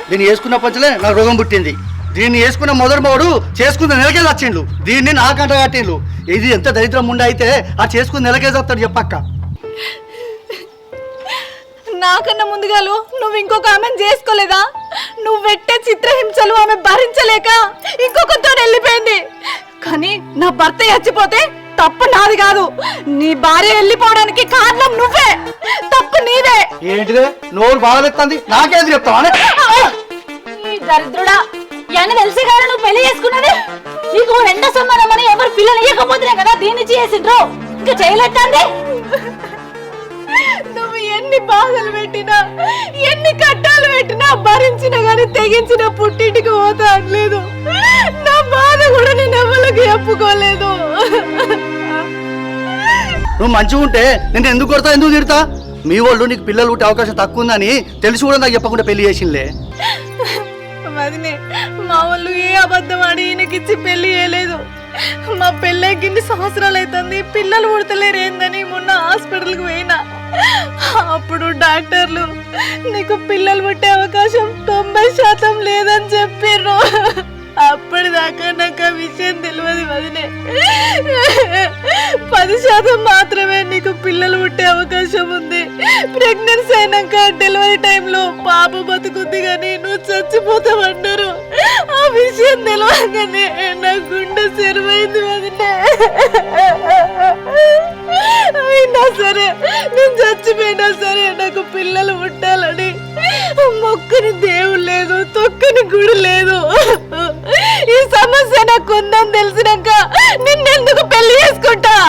దీన్ని వేసుకున్న పంచలే నాకు రోగం పుట్టింది. దీన్ని వేసుకున్న మొదటి మోడు చేసుకున్న నెలకే చచ్చిండు. దీన్ని నాకంట కట్టిండు. ఇది ఎంత దరిద్రం ఉండ అయితే ఆ చేసుకున్న నెలకే చస్తాడు చెప్పక్క. నాకన్నా ముందుగాలు నువ్వు ఇంకొక ఆమెను చేసుకోలేదా? నువ్వు పెట్టే చిత్రహింసలు ఆమె భరించలేక ఇంకొకరితో వెళ్ళిపోయింది. కానీ నా భర్త చచ్చిపోతే తప్పు నాది కాదు, నీ భార్య వెళ్ళిపోవడానికి కారణం నువ్వే. తప్పు నీదే. ఏంటిదే నోరు బాగాలేస్తుంది, నాకేది చెప్తావా? దరిద్రుడా, అని తెలిసి కదా నువ్వు పెళ్లి చేసుకున్నది. నీకు రెండో సంబంధం అని ఎవరు పిల్లలు ఇవ్వకపోతే కదా దీన్ని చేసిండ్రు. ఇంకా చేయలేదండి. నువ్వు ఎన్ని బాధలు పెట్టినా ఎన్ని కట్టాలు పెట్టినా భరించినా గానీ తెగించిన పుట్టింటికి పోతా అనలేదు. నా బాధ కూడా నేను ఎవరికి చెప్పుకోలేదు. నువ్వు మంచిగా ఉంటే నేను ఎందుకు కొడతా, ఎందుకు తిడతా? మీ వాళ్ళు నీకు పిల్లలు పుట్టే అవకాశం తక్కువ ఉందని తెలిసి కూడా నాకు చెప్పకుండా పెళ్లి చేసిందిలే. వదినే, మా వాళ్ళు ఏ అబద్ధం ఆడి ఈయనకిచ్చి పెళ్లి చేయలేదు. మా పెళ్ళకి ఇన్ని సంవత్సరాలు అవుతుంది, పిల్లలు పుడతలేరు ఏందని మొన్న హాస్పిటల్కి పోయినా. అప్పుడు డాక్టర్లు నీకు పిల్లలు పుట్టే అవకాశం 90% లేదని చెప్పారు. అప్పటిదాకా నాకు ఆ విషయం తెలియదు వదినే. 10% మాత్రమే నీకు పిల్లలు పుట్టే అవకాశం ఉంది. ప్రెగ్నెన్సీ అయినాక డెలివరీ టైంలో పాప బతుకుంది కానీ నువ్వు చచ్చిపోతావన్నారు. ఆ విషయం తెలియగానే నా గుండె సెరువైంది వదినే. అయినా సరే నేను చచ్చిపోయినా సరే నాకు పిల్లలు పుట్టాలని మొక్కని దేవుడు లేదు, తొక్కని గుడి లేదు. ఈ సమస్య నాకు ఉందని తెలిసినాక నిన్నెందుకు పెళ్లి చేసుకుంటా?